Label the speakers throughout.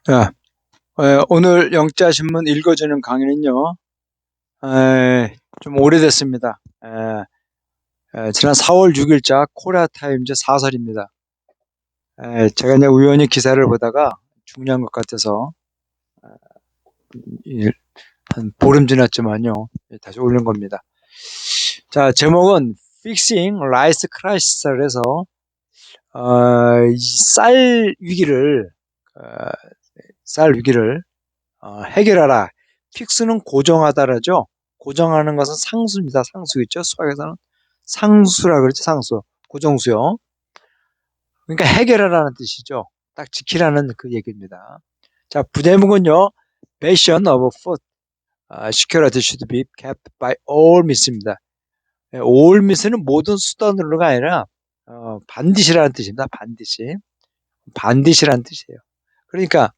Speaker 1: 자, 오늘 영자신문 읽어주는 강의는요, 좀 오래됐습니다. 지난 4월 6일자 코리아타임즈 사설입니다. 제가 이제 우연히 기사를 보다가 중요한 것 같아서 한 보름 지났지만요, 다시 올린 겁니다. 자, 제목은 Fixing Rice Crisis를 해서 이쌀 위기를 어, 쌀 위기를 해결하라. 픽스는 고정하다라죠. 고정하는 것은 상수입니다. 상수 있죠. 수학에서는 상수라 그러죠. 상수. 고정수요. 그러니까 해결하라는 뜻이죠. 딱 지키라는 그 얘기입니다. 자, 부제목은요. Passion of food. Security should be kept by all means입니다. all means는 모든 수단으로가 아니라 반드시라는 뜻입니다. 반드시. 반드시라는 뜻이에요. 그러니까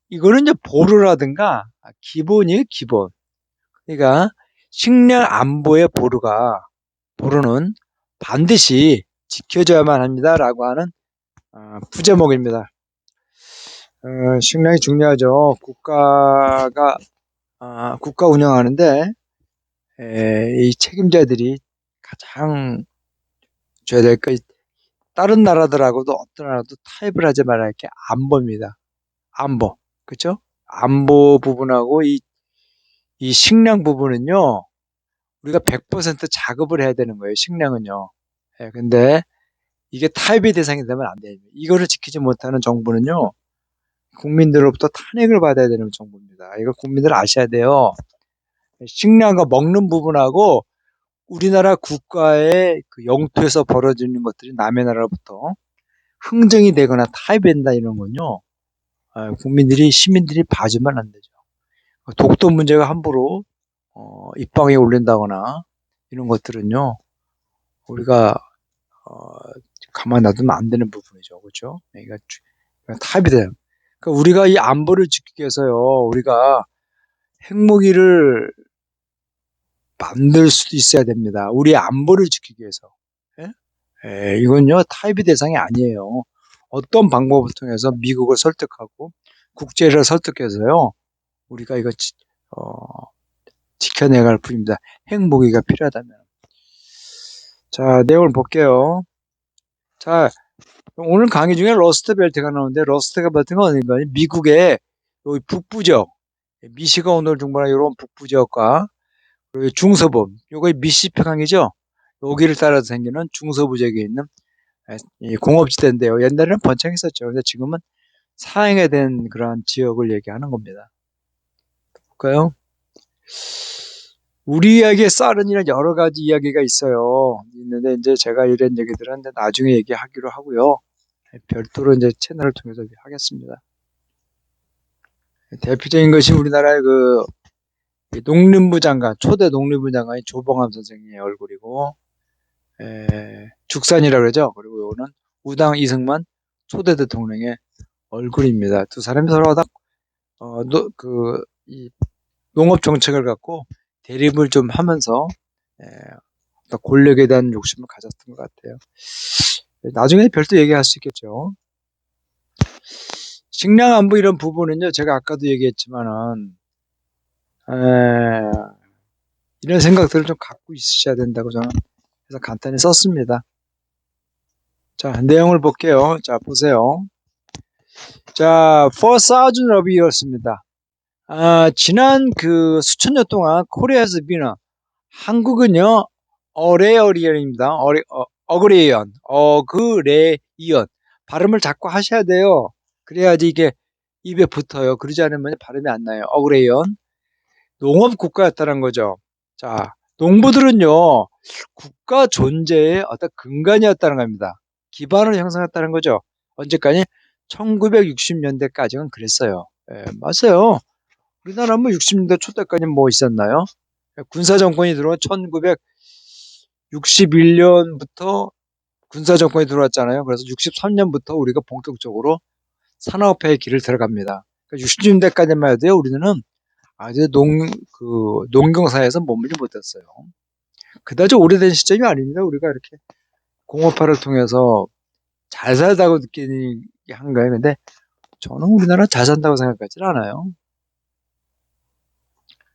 Speaker 1: 이거는 이제 보루라든가 기본이에요, 기본. 그러니까 식량 안보의 보루는 반드시 지켜져야만 합니다라고 하는 부제목입니다. 식량이 중요하죠. 국가 운영하는데 이 책임자들이 가장 줘야 될 거, 다른 나라들하고도 어떤 나라도 타협을 하지 말아야 할 게 안보입니다. 안보, 그렇죠? 안보 부분하고 이 식량 부분은요, 우리가 100% 작업을 해야 되는 거예요, 식량은요. 근데 이게 타협의 대상이 되면 안 돼요. 이거를 지키지 못하는 정부는요, 국민들로부터 탄핵을 받아야 되는 정부입니다. 이거 국민들 아셔야 돼요. 식량과 먹는 부분하고 우리나라 국가의 그 영토에서 벌어지는 것들이 남의 나라로부터 흥정이 되거나 타협된다 이런 건요, 시민들이 봐주면 안 되죠. 독도 문제가 함부로 입방에 올린다거나 이런 것들은요, 우리가 어, 가만 놔두면 안 되는 부분이죠, 그렇죠? 그러니까 타협이 돼요. 그러니까 우리가 이 안보를 지키기 위해서요, 우리가 핵무기를 만들 수도 있어야 됩니다. 우리 안보를 지키기 위해서. 예? 이건요, 타협의 대상이 아니에요. 어떤 방법을 통해서 미국을 설득하고 국제를 설득해서요, 우리가 이거 지켜내갈 뿐입니다. 핵무기가 필요하다면. 자, 내용을 볼게요. 자, 오늘 강의 중에 러스트 벨트가 나오는데, 러스트 벨트가 어딘가요? 미국의 여기 북부 지역, 미시건 오늘 중부나 이런 북부 지역과 그리고 중서부, 요거 미시시피 강이죠? 여기를 따라서 생기는 중서부 지역에 있는 이 공업지대인데요. 옛날에는 번창했었죠. 근데 지금은 사행에 된 그러한 지역을 얘기하는 겁니다. 볼까요? 우리 이야기의 쌀은 이런 여러 가지 이야기가 있어요. 있는데 이제 제가 이런 얘기들은 나중에 얘기하기로 하고요. 별도로 이제 채널을 통해서 하겠습니다. 대표적인 것이 우리나라의 그 농림부 장관, 초대 농림부 장관이 조봉암 선생의 얼굴이고, 죽산이라고 그러죠. 그리고 이거는 우당 이승만 초대 대통령의 얼굴입니다. 두 사람이 서로 다, 이 농업 정책을 갖고 대립을 좀 하면서, 권력에 대한 욕심을 가졌던 것 같아요. 나중에 별도 얘기할 수 있겠죠. 식량 안보 이런 부분은요, 제가 아까도 얘기했지만은, 이런 생각들을 좀 갖고 있으셔야 된다고 저는 그래서 간단히 썼습니다. 자, 내용을 볼게요. 자, 보세요. 자, for thousands of years입니다. 지난 그 수천 년 동안 코리아에서 비는 한국은요, 어레어리언입니다. 어그레이언, 어그레이언. 발음을 자꾸 하셔야 돼요. 그래야지 이게 입에 붙어요. 그러지 않으면 발음이 안 나요. 어그레이언. 농업 국가였다는 거죠. 자, 농부들은요, 국가 존재의 어떤 근간이었다는 겁니다. 기반을 형성했다는 거죠. 언제까지? 1960년대까지는 그랬어요. 맞아요. 우리나라 뭐 60년대 초때까지 뭐 있었나요? 군사정권이 들어온 1961년부터 군사정권이 들어왔잖아요. 그래서 63년부터 우리가 본격적으로 산업화의 길을 들어갑니다. 60년대까지만 해도요, 우리는 아주 농경사에서 머물지 못했어요. 그다지 오래된 시점이 아닙니다. 우리가 이렇게 공업화를 통해서 잘 살다고 느끼는 한 거예요. 근데 저는 우리나라 잘 산다고 생각하지 않아요.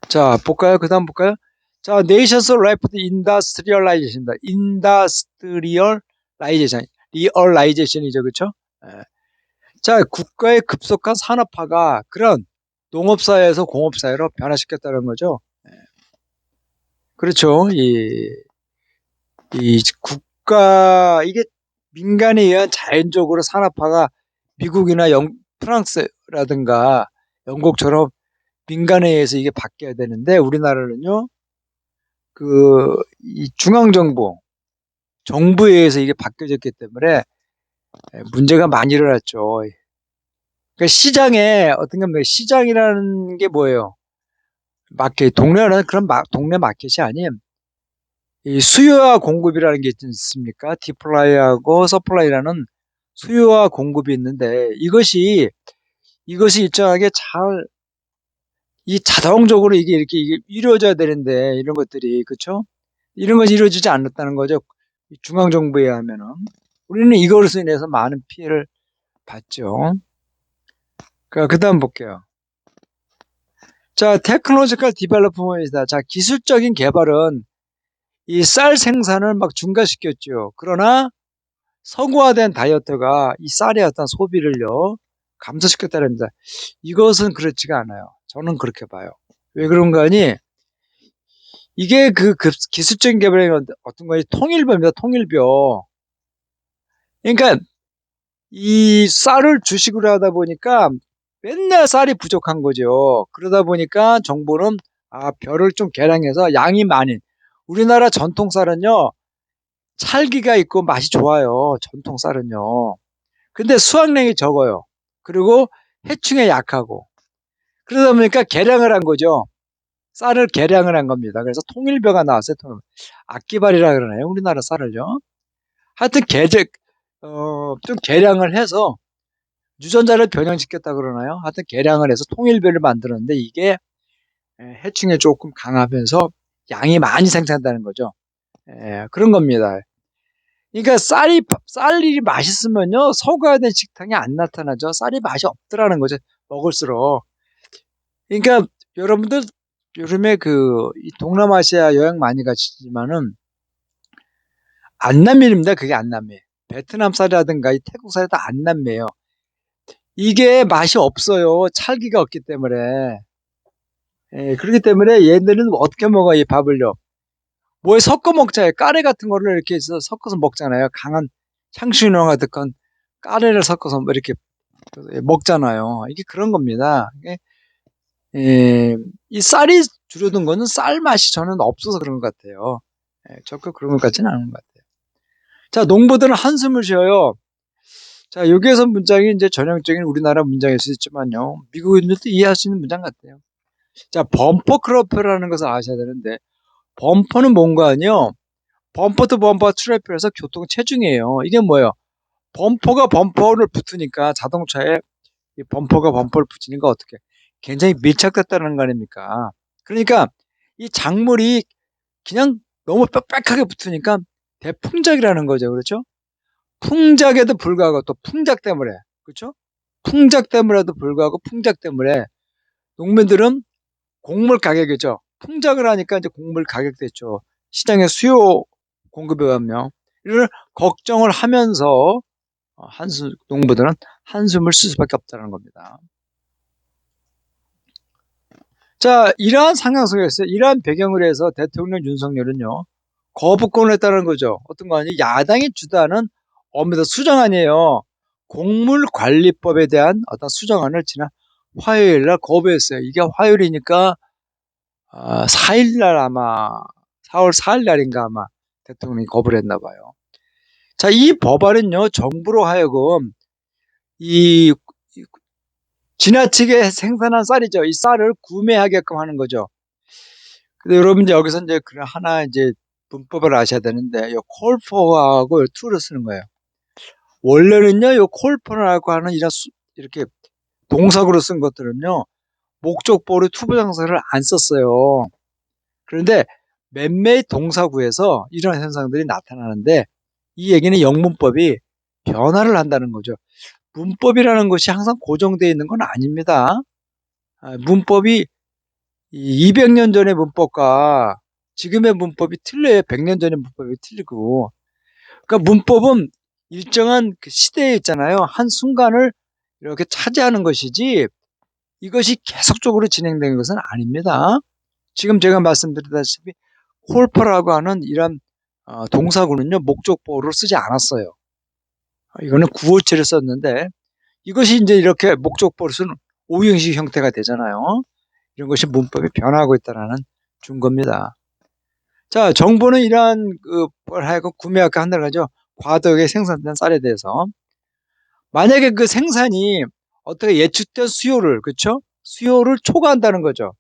Speaker 1: 자, 볼까요? 그 다음 볼까요? 자, Nations Rapid Industrialization다. Industrialization. 리얼라이제이션이죠. 그렇죠? 자, 국가의 급속한 산업화가 그런 농업사회에서 공업사회로 변화시켰다는 거죠. 그렇죠. 이 이게 민간에 의한 자연적으로 산업화가 미국이나 프랑스라든가 영국처럼 민간에 의해서 이게 바뀌어야 되는데 우리나라는요, 이 정부에 의해서 이게 바뀌어졌기 때문에 문제가 많이 일어났죠. 그러니까 시장이라는 게 뭐예요? 마켓, 동네는 그런 동네 마켓이 아닌 이 수요와 공급이라는 게 있지 않습니까? 디플라이하고 서플라이라는 수요와 공급이 있는데 이것이 일정하게 이 자동적으로 이게 이루어져야 되는데 이런 것들이 그렇죠? 이런 것이 이루어지지 않았다는 거죠. 중앙 정부에 하면은 우리는 이것으로 인해서 많은 피해를 봤죠. 그다음 볼게요. 자, 테크놀로지컬 디벨롭먼트이다. 자, 기술적인 개발은 이 쌀 생산을 막 중단시켰죠. 그러나 서구화된 다이어트가 이 쌀의 어떤 소비를요 감소시켰다랍니다. 이것은 그렇지가 않아요. 저는 그렇게 봐요. 왜 그런가 하니 이게 기술적인 개발의 어떤 거지 통일벼입니다. 통일벼. 그러니까 이 쌀을 주식으로 하다 보니까 맨날 쌀이 부족한 거죠. 그러다 보니까 정부는 벼를 좀 개량해서 양이 많이 우리나라 전통 쌀은요 찰기가 있고 맛이 좋아요. 전통 쌀은요. 근데 수확량이 적어요. 그리고 해충에 약하고 그러다 보니까 개량을 한 거죠. 쌀을 개량을 한 겁니다. 그래서 통일벼가 나왔어요. 악기발이라 그러나요? 우리나라 쌀을요. 하여튼 좀 개량을 해서 유전자를 변형시켰다 그러나요? 하여튼 개량을 해서 통일벼를 만들었는데 이게 해충에 조금 강하면서 양이 많이 생산된다는 거죠. 그런 겁니다. 그러니까 쌀이 맛있으면요 서구화된 식탁이 안 나타나죠. 쌀이 맛이 없더라는 거죠. 먹을수록. 그러니까 여러분들 요즘에 이 동남아시아 여행 많이 가시지만은 안남미입니다. 그게 안남미. 베트남 쌀이라든가 이 태국 쌀이 다 안남미예요. 이게 맛이 없어요. 찰기가 없기 때문에. 그렇기 때문에 얘들은 어떻게 먹어 이 밥을요? 뭐에 섞어 먹잖아요. 까레 같은 거를 이렇게 해서 섞어서 먹잖아요. 강한 향신료 같은 건 까레를 섞어서 뭐 이렇게 먹잖아요. 이게 그런 겁니다. 이 쌀이 줄어든 거는 쌀 맛이 저는 없어서 그런 것 같아요. 적극 그런 것 같지는 않은 것 같아요. 자, 농부들은 한숨을 쉬어요. 자, 여기에서 문장이 이제 전형적인 우리나라 문장일 수 있지만요. 미국인들도 이해할 수 있는 문장 같아요. 자, 범퍼 크로프라는 것을 아셔야 되는데, 범퍼는 뭔가 아니요. 범퍼 투 범퍼 트래픽에서 교통 체중이에요. 이게 뭐예요? 범퍼가 범퍼를 붙으니까 자동차에 이 범퍼가 범퍼를 붙이니까 어떻게 굉장히 밀착됐다는 거 아닙니까? 그러니까 이 작물이 그냥 너무 빽빽하게 붙으니까 대풍작이라는 거죠. 그렇죠? 풍작에도 불구하고 또 풍작 때문에 그렇죠? 풍작 때문에도 불구하고 풍작 때문에 농민들은 곡물 가격이죠. 풍작을 하니까 이제 곡물 가격도 있죠. 시장의 수요 공급에 가면 이를 걱정을 하면서 농부들은 한숨을 쉴 수밖에 없다는 겁니다. 자, 이러한 상황 속에서 이러한 배경을 해서 대통령 윤석열은요 거부권을 했다는 거죠. 어떤 거 아니에요? 야당이 주도하는 엄밀히 수정안이에요. 곡물관리법에 대한 어떤 수정안을 지난 화요일 날 거부했어요. 이게 화요일이니까 4일 날 아마 4월 4일 날인가 아마 대통령이 거부를 했나 봐요. 자, 이 법안은요 정부로 하여금 이 지나치게 생산한 쌀이죠. 이 쌀을 구매하게끔 하는 거죠. 근데 여러분 여기서 이제 하나 이제 문법을 아셔야 되는데 요 콜포하고 to를 쓰는 거예요. 원래는요 요 콜포라고 하는 이렇게 동사구로 쓴 것들은요 목적보로 투부정사를 안 썼어요. 그런데 몇몇 동사구에서 이런 현상들이 나타나는데 이 얘기는 영문법이 변화를 한다는 거죠. 문법이라는 것이 항상 고정되어 있는 건 아닙니다. 문법이 200년 전의 문법과 지금의 문법이 틀려요. 100년 전의 문법이 틀리고. 그러니까 문법은 일정한 그 시대에 있잖아요. 한 순간을 이렇게 차지하는 것이지 이것이 계속적으로 진행되는 것은 아닙니다. 지금 제가 말씀드렸다시피 홀퍼라고 하는 이런 동사구는요. 목적보호를 쓰지 않았어요. 이거는 구어체를 썼는데 이것이 이제 이렇게 목적보호를 쓰는 오형식 형태가 되잖아요. 이런 것이 문법이 변화하고 있다는 증거입니다. 자, 정부는 이러한 뭘 하여금 구매하게 한다는 거죠. 과도하게 생산된 쌀에 대해서. 만약에 그 생산이 어떻게 예측된 수요를, 그렇죠? 수요를 초과한다는 거죠.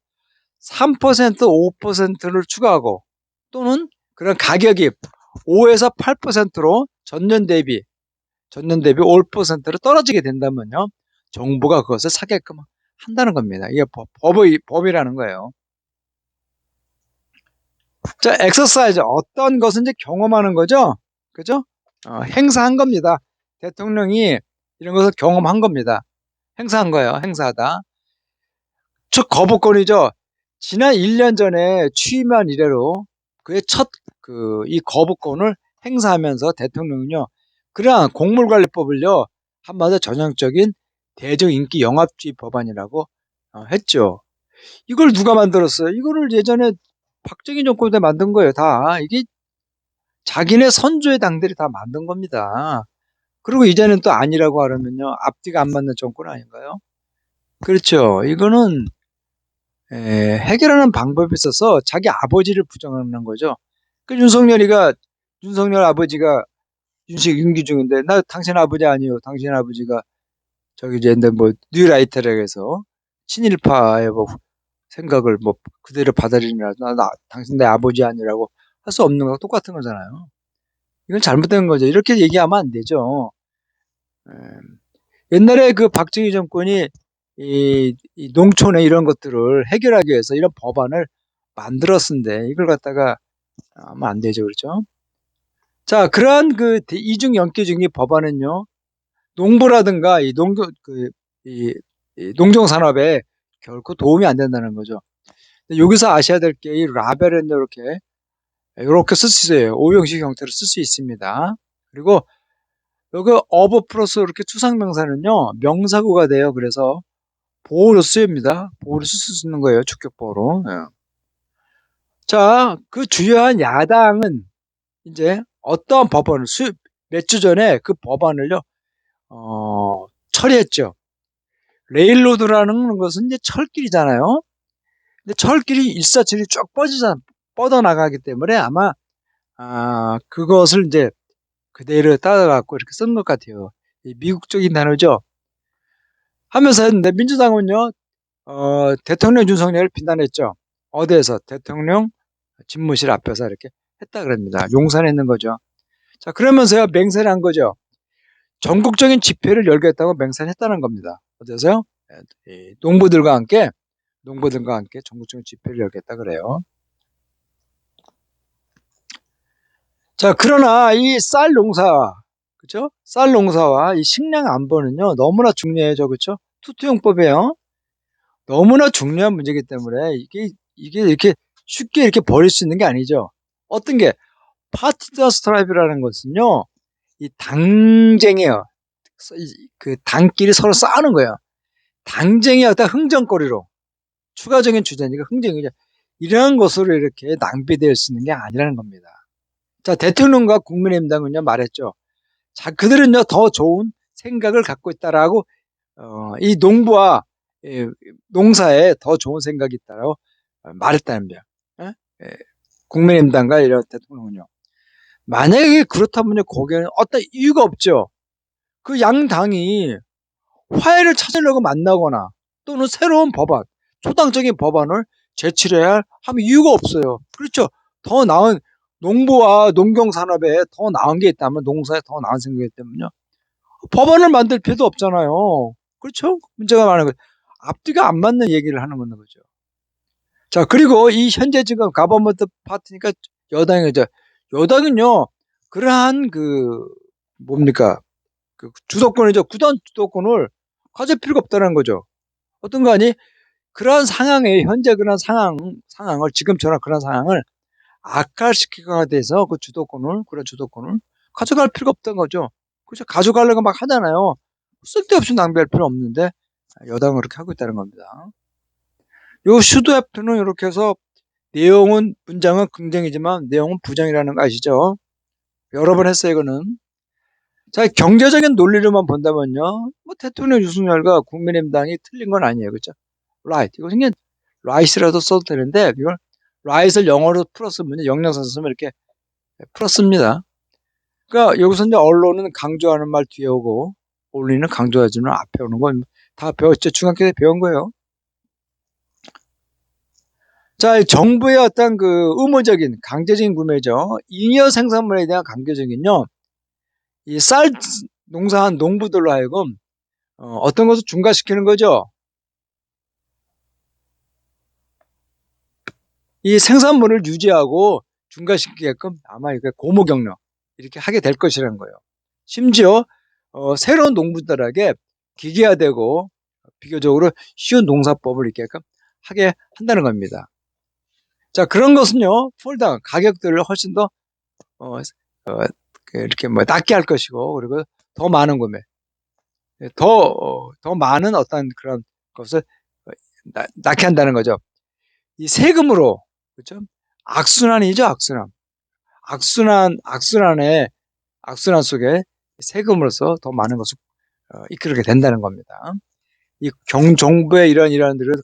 Speaker 1: 3%, 5%를 추가하고 또는 그런 가격이 5에서 8%로 전년 대비 5%로 떨어지게 된다면요. 정부가 그것을 사게끔 한다는 겁니다. 이게 법이라는 거예요. 자, 엑서사이즈. 어떤 것은 이제 경험하는 거죠? 그죠? 행사한 겁니다. 대통령이 이런 것을 경험한 겁니다. 행사한 거예요. 행사하다. 즉, 거부권이죠. 지난 1년 전에 취임한 이래로 그의 이 거부권을 행사하면서 대통령은요, 그러한 공물관리법을요, 한마디로 전형적인 대중인기 영합주의 법안이라고 했죠. 이걸 누가 만들었어요? 이거를 예전에 박정희 정권 때 만든 거예요, 다. 이게 자기네 선조의 당들이 다 만든 겁니다. 그리고 이제는 또 아니라고 하려면요, 앞뒤가 안 맞는 정권 아닌가요? 그렇죠. 이거는 해결하는 방법이 있어서 자기 아버지를 부정하는 거죠. 그 윤석열 아버지가 윤기중인데, 나 당신 아버지 아니요. 당신 아버지가 저기 이제 뭐 뉴라이트라고 해서 친일파의 뭐 생각을 뭐 그대로 받아들이느라 당신 내 아버지 아니라고 할 수 없는 거랑 똑같은 거잖아요. 이건 잘못된 거죠. 이렇게 얘기하면 안 되죠. 에, 옛날에 그 박정희 정권이 이 농촌의 이런 것들을 해결하기 위해서 이런 법안을 만들었는데 이걸 갖다가 하면 안 되죠. 그렇죠? 자, 그러한 그 이중 연계중의 법안은요. 농부라든가 이 농종 산업에 결코 도움이 안 된다는 거죠. 여기서 아셔야 될 게 이 라벨은 이렇게 쓸 수 있어요. 오형식 형태로 쓸 수 있습니다. 그리고 여기 어브 플러스 이렇게 추상명사는요. 명사구가 돼요. 그래서 보호로 쓰입니다. 보호로 쓸 수 있는 거예요. 주격보호로. 예. 자, 그 주요한 야당은 이제 어떠한 법안을 몇 주 전에 그 법안을요. 처리했죠. 레일로드라는 것은 이제 철길이잖아요. 근데 철길이 일사천리 쭉 뻗어나가기 때문에 아마 그것을 이제 그대로 따라갖고 이렇게 쓴 것 같아요. 미국적인 단어죠. 하면서 했는데 민주당은요, 대통령 윤석열을 비난했죠. 어디에서? 대통령 집무실 앞에서 이렇게 했다 그럽니다. 용산했는 거죠. 자, 그러면서요, 맹세를 한 거죠. 전국적인 집회를 열겠다고 맹세했다는 겁니다. 어디서요? 농부들과 함께 전국적인 집회를 열겠다 그래요. 자, 그러나 이 쌀 농사, 그죠? 쌀 농사와 이 식량 안보는요, 너무나 중요해요, 그죠? 투투용법이에요. 너무나 중요한 문제이기 때문에 이게 이렇게 쉽게 이렇게 버릴 수 있는 게 아니죠. 어떤 게, 파티더 스트라이브라는 것은요, 이 당쟁이에요. 그 당끼리 서로 싸우는 거예요. 당쟁이 어떤 흥정거리로, 추가적인 주제니까 흥정이죠. 이러한 것으로 이렇게 낭비될 수 있는 게 아니라는 겁니다. 자, 대통령과 국민의힘당은요, 말했죠. 자, 그들은요, 더 좋은 생각을 갖고 있다라고, 이 농부와 농사에 더 좋은 생각이 있다라고 말했다는 거예요. 예? 예, 국민의힘당과 이런 대통령은요. 만약에 그렇다면요, 거기에는 어떤 이유가 없죠. 그 양당이 화해를 찾으려고 만나거나 또는 새로운 법안, 초당적인 법안을 제출해야 할 이유가 없어요. 그렇죠. 더 나은 농부와 농경산업에 더 나은 게 있다면 농사에 더 나은 생각이 있다면요. 법안을 만들 필요도 없잖아요. 그렇죠? 문제가 많은 거죠. 앞뒤가 안 맞는 얘기를 하는 건 거죠. 자, 그리고 이 현재 지금 가버먼트 파트니까 여당이죠. 여당은요, 그러한 뭡니까? 그 주도권이죠. 굳은 주도권을 가질 필요가 없다는 거죠. 어떤 거 아니? 그런 상황에 현재 그런 상황을 지금처럼 그런 상황을 악화시키거나 돼서 그런 주도권을 가져갈 필요가 없다는 거죠. 그죠? 가져가려고 막 하잖아요. 쓸데없이 낭비할 필요 없는데 여당은 그렇게 하고 있다는 겁니다. 요 슈도협표는 이렇게 해서 내용은 문장은 긍정이지만 내용은 부정이라는 거 아시죠? 여러 번 했어요, 이거는. 자, 경제적인 논리로만 본다면요. 뭐 대통령 윤석열과 국민의힘당이 틀린 건 아니에요. 그렇죠? right. 이거 그냥 right이라도 써도 되는데 이걸 right을 영어로 풀었으면 영양사 쓰면 이렇게 풀었습니다. 그러니까 여기서 이제 언론은 강조하는 말 뒤에 오고 논리는 강조하지는 앞에 오는 건 다 배웠죠. 중학교 때 배운 거예요. 자, 정부의 어떤 그 의무적인 강제적인 구매죠. 잉여 생산물에 대한 강제적인요. 이 쌀 농사한 농부들로 하여금 어떤 것을 중과시키는 거죠. 이 생산물을 유지하고 중과시키게끔 아마 이게 고무 경력 이렇게 하게 될 것이라는 거예요. 심지어 새로운 농부들에게 기계화되고 비교적으로 쉬운 농사법을 이렇게 하게 한다는 겁니다. 자, 그런 것은요, 폴당 가격들을 훨씬 더 어, 이렇게 뭐 낮게 할 것이고 그리고 더 많은 구매, 더 많은 어떤 그런 것을 낳게 한다는 거죠. 이 세금으로 그렇죠? 악순환이죠, 악순환. 악순환 속에 세금으로서 더 많은 것을 이끌게 된다는 겁니다. 이 정부의 이런 들을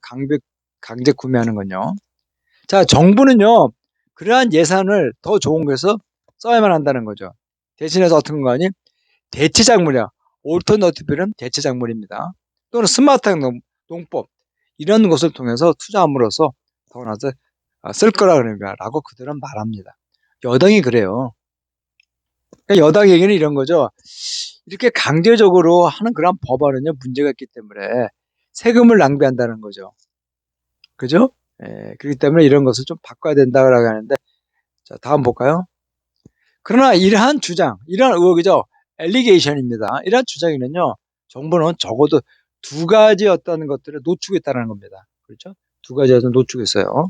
Speaker 1: 강제 구매하는 건요. 자, 정부는요, 그러한 예산을 더 좋은 곳에서 써야만 한다는 거죠. 대신해서 어떤 거 아니? 대체작물이야. 올터너티브는 대체작물입니다. 또는 스마트한 농법 이런 것을 통해서 투자함으로써 더 나아서 쓸 거라 그러라고 그들은 말합니다. 여당이 그래요. 그러니까 여당 얘기는 이런 거죠. 이렇게 강제적으로 하는 그런 법안은요 문제가 있기 때문에 세금을 낭비한다는 거죠. 그죠? 예, 그렇기 때문에 이런 것을 좀 바꿔야 된다고 하는데 자 다음 볼까요? 그러나 이러한 주장, 이러한 의혹이죠. 엘리게이션입니다. 이러한 주장에는요 정부는 적어도 두 가지 어떤 것들을 놓치고 있다는 겁니다. 그렇죠? 두 가지 어떤 놓치고 있어요.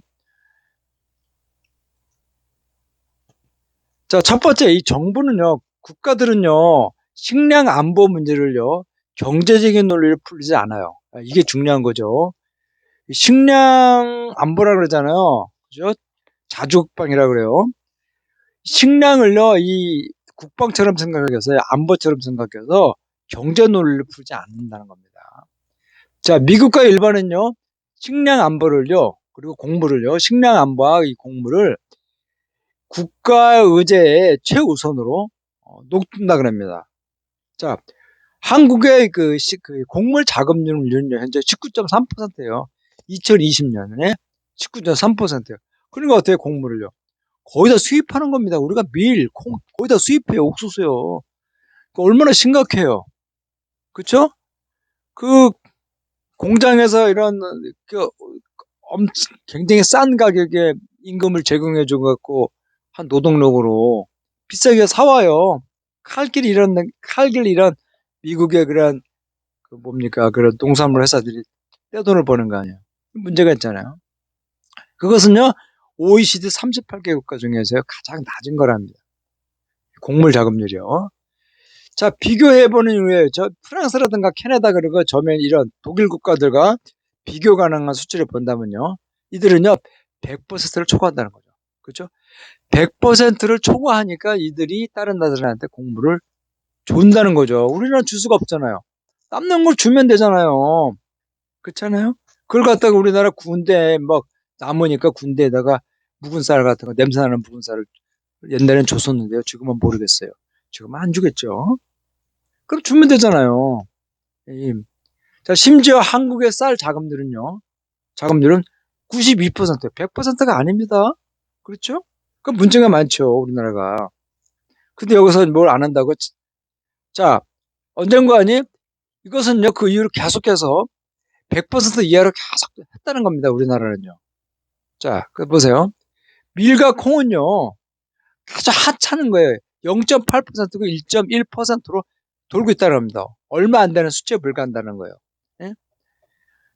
Speaker 1: 자, 첫 번째, 이 정부는요, 국가들은요, 식량 안보 문제를요, 경제적인 논리를 풀지 않아요. 이게 중요한 거죠. 식량 안보라 그러잖아요. 그죠? 자주국방이라 그래요. 식량을요, 이 국방처럼 생각해서, 안보처럼 생각해서 경제 논리를 풀지 않는다는 겁니다. 자, 미국과 일본은요, 식량 안보를요, 그리고 공부를요, 식량 안보와 이 공부를 국가 의제의 최우선으로 높인다 그럽니다. 자, 한국의 그 곡물 자급률은 현재 19.3%예요. 2020년에 19.3%예요. 그러니까 어떻게 곡물을요? 거의 다 수입하는 겁니다. 우리가 밀, 콩 거의 다 수입해요. 옥수수요. 얼마나 심각해요. 그렇죠? 그 공장에서 이런 그 굉장히 싼 가격에 임금을 제공해 줘 갖고 한 노동력으로 비싸게 사와요. 칼길 이런 미국의 그런 그 뭡니까 그런 농산물 회사들이 떼돈을 버는 거 아니에요. 문제가 있잖아요. 그것은요 OECD 38개 국가 중에서 가장 낮은 거랍니다. 곡물 자급률이요. 자 비교해보는 이유에 저 프랑스라든가 캐나다 그리고 저면 이런 독일 국가들과 비교 가능한 수치를 본다면요. 이들은요 100%를 초과한다는 거죠. 그렇죠? 100%를 초과하니까 이들이 다른 나라들한테 곡물을 준다는 거죠. 우리나라 줄 수가 없잖아요. 남는 걸 주면 되잖아요. 그렇잖아요? 그걸 갖다가 우리나라 군대에 막 남으니까 군대에다가 묵은 쌀 같은 거, 냄새나는 묵은 쌀을 옛날엔 줬었는데요. 지금은 모르겠어요. 지금은 안 주겠죠. 그럼 주면 되잖아요. 자, 심지어 한국의 쌀 자금률은 92%, 100%가 아닙니다. 그렇죠? 그 문제가 많죠, 우리나라가. 근데 여기서 뭘 안 한다고? 자, 언젠가 아니? 이것은요, 그 이후로 계속해서 100% 이하로 계속 했다는 겁니다, 우리나라는요. 자, 그 보세요. 밀과 콩은요, 아주 하찮은 거예요. 0.8%고 1.1%로 돌고 있다는 겁니다. 얼마 안 되는 수치에 불과한다는 거예요. 예?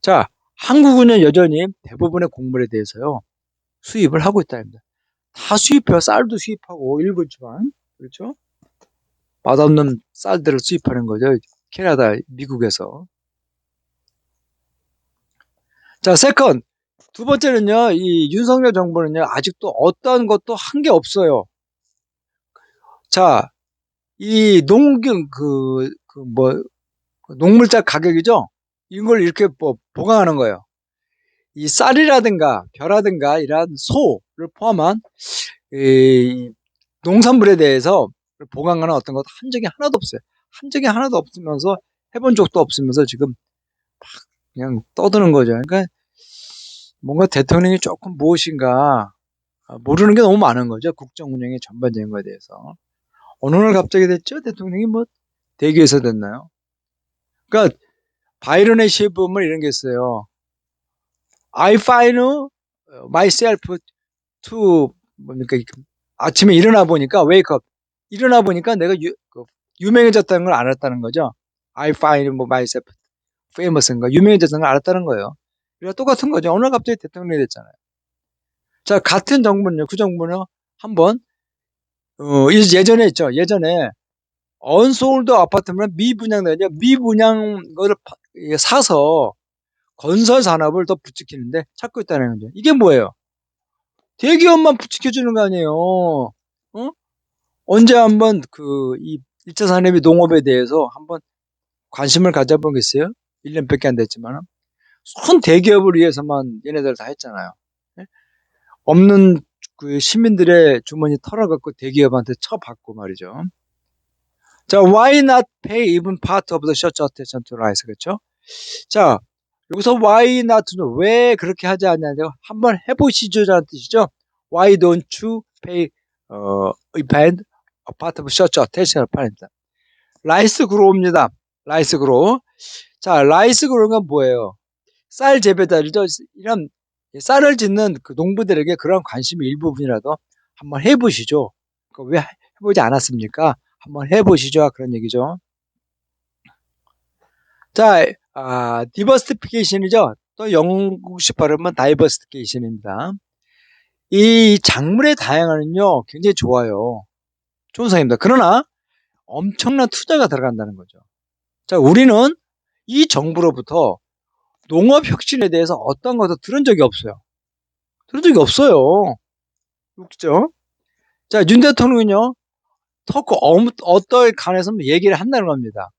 Speaker 1: 자, 한국은요, 여전히 대부분의 곡물에 대해서요, 수입을 하고 있다는 겁니다. 다 수입해요. 쌀도 수입하고, 일부 지만. 그렇죠? 맛없는 쌀들을 수입하는 거죠. 캐나다, 미국에서. 자, 세컨. 두 번째는요, 이 윤석열 정부는요, 아직도 어떠한 것도 한 게 없어요. 자, 이 농물자 가격이죠? 이걸 이렇게 뭐 보강하는 거예요. 이 쌀이라든가 벼라든가 이러한 소를 포함한 이 농산물에 대해서 보강하는 어떤 것도 한 적이 하나도 없어요. 한 적이 하나도 없으면서 해본 적도 없으면서 지금 막 그냥 떠드는 거죠. 그러니까 뭔가 대통령이 조금 무엇인가 모르는 게 너무 많은 거죠. 국정 운영의 전반적인 거에 대해서. 어느 날 갑자기 됐죠? 대통령이 뭐 대기에서 됐나요? 그러니까 바이런의 시범을 이런 게 있어요. I find myself to 뭡니까? 아침에 일어나 보니까 wake up 일어나 보니까 내가 유명해졌다는 걸 알았다는 거죠. I find myself famous인가 유명해졌다는 걸 알았다는 거예요. 그러니까 똑같은 거죠. 어느 날 갑자기 대통령이 됐잖아요. 자, 같은 정부는요. 그 정부는 한번 예전에 있죠. 예전에 언소울드 아파트면 미분양되죠. 미분양 거를 사서 건설 산업을 더 부추기는데 찾고 있다는 거죠. 이게 뭐예요? 대기업만 부추겨주는 거 아니에요. 어? 언제 한번 이 1차 산업이 농업에 대해서 한번 관심을 가져보겠어요? 1년밖에 안 됐지만. 손 대기업을 위해서만 얘네들 다 했잖아요. 예? 없는 그 시민들의 주머니 털어갖고 대기업한테 쳐받고 말이죠. 자, why not pay even part of the church attention to rice, 그렇죠? 자, 여기서 why not는 왜 그렇게 하지 않냐고 한번 해보시죠라는 뜻이죠. Why don't you pay even a part of church attention을 팔입니다. 라이스 그로우입니다. 라이스 그로우. 자, 라이스 그로우가 뭐예요? 쌀 재배자들도 이런 쌀을 짓는 그 농부들에게 그런 관심이 일부분이라도 한번 해보시죠. 왜 해보지 않았습니까? 한번 해보시죠. 그런 얘기죠. 자, 디버시피케이션이죠. 또 영국식 발음은 다이버시피케이션입니다. 이 작물의 다양화는요, 굉장히 좋아요. 좋은 상입니다. 그러나 엄청난 투자가 들어간다는 거죠. 자, 우리는 이 정부로부터 농업 혁신에 대해서 어떤 것도 들은 적이 없어요. 들은 적이 없어요. 그죠? 자, 윤 대통령은요, 터코 어떠한 간에서 얘기를 한다는 겁니다.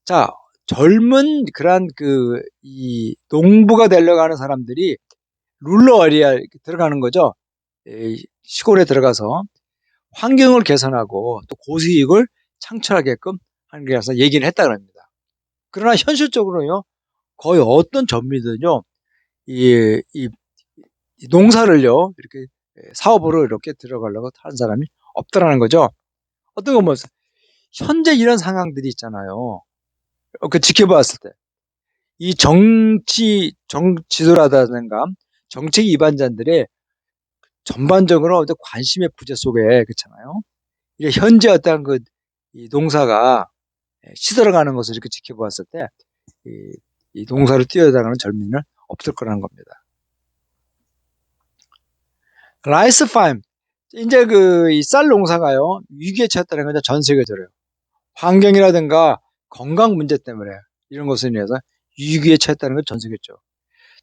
Speaker 1: 자, 젊은 그런 이 농부가 되려고 하는 사람들이 룰러 에리아 들어가는 거죠. 시골에 들어가서 환경을 개선하고 또 고수익을 창출하게끔 하는 게라서 얘기를 했다 그럽니다. 그러나 현실적으로요, 거의 어떤 전민들은요, 이 농사를요, 이렇게 사업으로 이렇게 들어가려고 하는 사람이 없더라는 거죠. 어떤 건 뭐, 현재 이런 상황들이 있잖아요. 그 지켜봤을 때. 이 정치지도라든가 정책 위반자들의 전반적으로 어떤 관심의 부재 속에, 그렇잖아요. 이게 현재 어떤 이 농사가 시들어가는 것을 이렇게 지켜보았을 때, 이 농사를 뛰어나가는 젊은이는 없을 거라는 겁니다. 라이스 파임. 이제 이 쌀 농사가요, 위기에 처했다는 거죠. 전 세계적으로. 환경이라든가 건강 문제 때문에 이런 것에 인해서 위기에 처했다는 건 전 세계죠.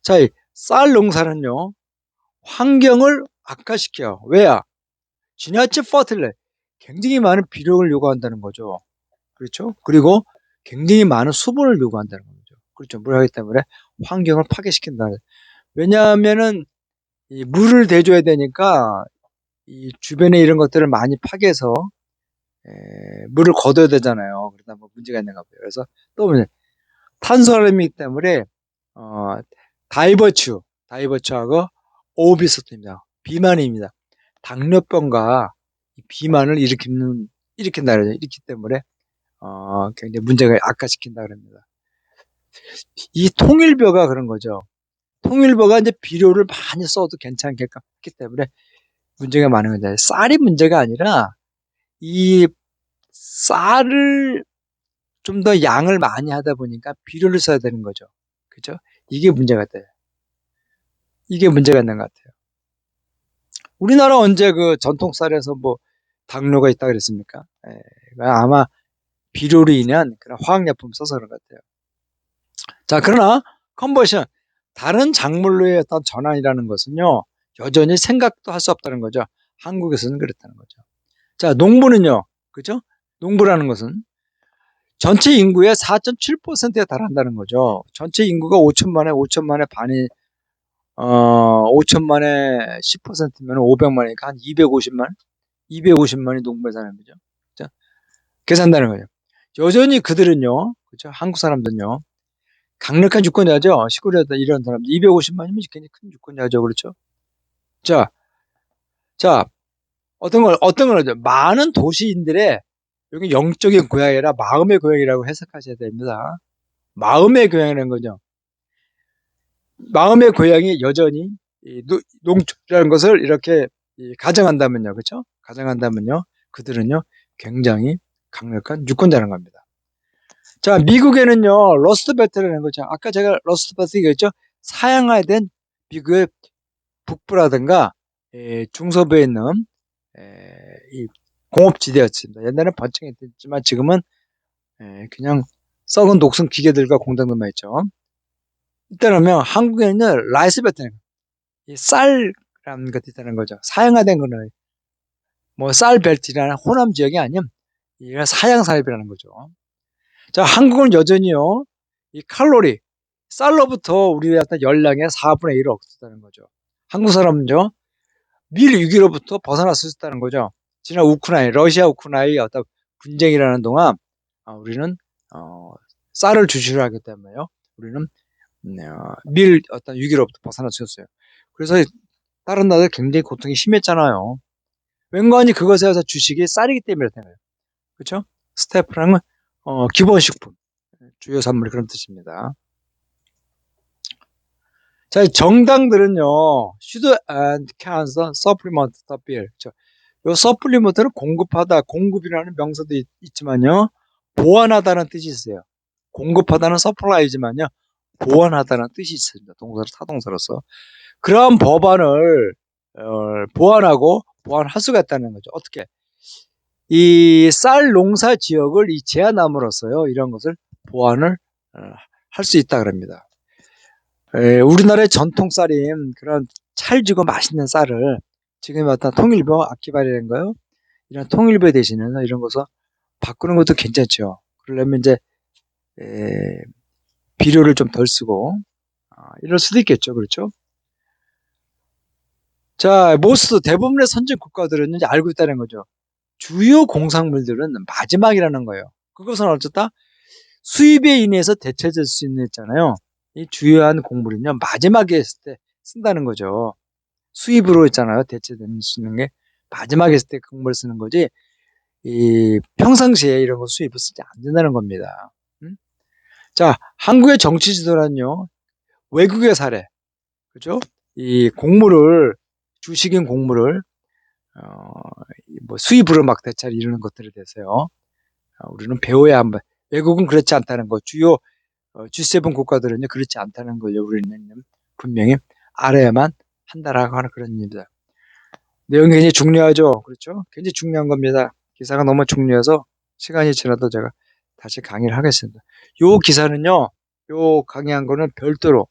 Speaker 1: 자, 이 쌀 농사는요, 환경을 악화시켜요. 왜야? 지나친 퍼틸레. 굉장히 많은 비료를 요구한다는 거죠. 그렇죠? 그리고 굉장히 많은 수분을 요구한다는 거죠. 그렇죠. 물 하기 때문에 환경을 파괴시킨다. 왜냐하면은 이 물을 대줘야 되니까 이 주변에 이런 것들을 많이 파괴해서 물을 거둬야 되잖아요. 그러다 뭐 문제가 있는가 봐요. 그래서 또 뭐냐, 탄소화염이기 때문에 어, 다이버추하고 오비스트입니다. 비만입니다. 당뇨병과 비만을 일으킨다 그러죠. 일으키기 때문에 굉장히 문제가 악화시킨다 그럽니다. 이 통일벼가 그런 거죠. 통일벼가 이제 비료를 많이 써도 괜찮기 때문에 문제가 많은 건데 쌀이 문제가 아니라 이 쌀을 좀 더 양을 많이 하다 보니까 비료를 써야 되는 거죠. 그죠? 이게 문제가 돼요. 이게 문제가 있는 것 같아요. 우리나라 언제 그 전통 쌀에서 뭐 당뇨가 있다 그랬습니까? 예, 아마 비료로 인한 그런 화학약품 써서 그런 것 같아요. 자, 그러나 컨버션, 다른 작물로의 어떤 전환이라는 것은요, 여전히 생각도 할 수 없다는 거죠. 한국에서는 그렇다는 거죠. 자, 농부는요, 그죠? 농부라는 것은 전체 인구의 4.7%에 달한다는 거죠. 전체 인구가 5천만에 반이, 5천만에 10%면 500만이니까 한 250만이 농부에 사는 거죠. 자, 계산다는 거죠. 여전히 그들은요, 그죠? 한국 사람들은요, 강력한 유권자죠. 시골에 이런 사람들 250만이면 굉장히 큰 유권자죠. 그렇죠? 자, 자, 어떤 걸 하죠? 많은 도시인들의 여기 영적인 고향이라 마음의 고향이라고 해석하셔야 됩니다. 마음의 고향이라는 거죠. 마음의 고향이 여전히 농촌이라는 것을 이렇게 가정한다면요. 그렇죠? 가정한다면요. 그들은요. 굉장히 강력한 유권자라는 겁니다. 자, 미국에는요. 러스트벨트라는 거죠. 아까 제가 러스트벨트 얘기했죠. 사양화된 미국의 북부라든가 중서부에 있는 이 공업지대였습니다. 옛날에는 번창했지만 지금은 그냥 썩은 녹슨 기계들과 공장들만 있죠. 일단은 한국에는 라이스벨트는 이 쌀이라는 것도 있다는 거죠. 사양화된 거는 뭐 쌀벨트라는 호남 지역이 아닌 이가 사양사업이라는 거죠. 자, 한국은 여전히요. 이 칼로리 쌀로부터 우리의 어떤 열량의 4분의 1을 얻었다는 거죠. 한국 사람은요. 밀 위기로부터 벗어날 수 있다는 거죠. 지난 러시아 우크라이나의 어떤 분쟁이라는 동안 우리는 어, 쌀을 주시를 하기 때문에요. 우리는 밀 어떤 위기로부터 벗어날 수 있었어요. 그래서 다른 나라들 굉장히 고통이 심했잖아요. 웬간히 그것에 의해서 주식이 쌀이기 때문에 그렇잖아요. 그렇죠? 스테프랑은 기본식품, 주요 산물이 그런 뜻입니다. 자, 정당들은요, should and cancer supplement the bill. 요 서플리먼트는 공급하다, 공급이라는 명사도 있지만요, 보완하다는 뜻이 있어요. 공급하다는 서플라이지만요, 보완하다는 뜻이 있습니다. 동사로, 타동사로서. 그러한 법안을 보완하고 보완할 수가 있다는 거죠. 어떻게? 이 쌀 농사 지역을 제한함으로써요, 이런 것을 보완을 할 수 있다 그럽니다. 우리나라의 전통 쌀인 그런 찰지고 맛있는 쌀을 지금 어떤 통일부 아키바리인가요? 이런 통일부 대신에서 이런 것을 바꾸는 것도 괜찮죠. 그러려면 이제 에, 비료를 좀 덜 쓰고 이럴 수도 있겠죠. 그렇죠? 자, 대부분의 선진 국가들은 이제 알고 있다는 거죠. 주요 공산물들은 마지막이라는 거예요. 그것은 어쨌다 수입에 인해서 대체될 수 있는 있잖아요. 이 주요한 곡물은요 마지막에 했을 때 쓴다는 거죠. 수입으로 있잖아요. 대체될 수 있는 게 마지막에 했을 때 곡물을 쓰는 거지. 이 평상시에 이런 거 수입을 쓰지 않는다는 겁니다. 자, 한국의 정치 지도란요 외국의 사례, 그죠? 이 곡물을 주식인 곡물을 어, 뭐 수입으로 막 대체를 이루는 것들에 대해서요. 우리는 배워야 한번. 외국은 그렇지 않다는 거. 주요 G7 국가들은요 그렇지 않다는 걸요. 우리는 분명히 알아야만 한다라고 하는 그런 일입니다. 내용이 굉장히 중요하죠. 그렇죠? 굉장히 중요한 겁니다. 기사가 너무 중요해서 시간이 지나도 제가 다시 강의를 하겠습니다. 요 기사는요, 요 강의한 거는 별도로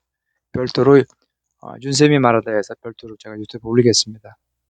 Speaker 1: 윤쌤이 말하다 해서 별도로 제가 유튜브에 올리겠습니다.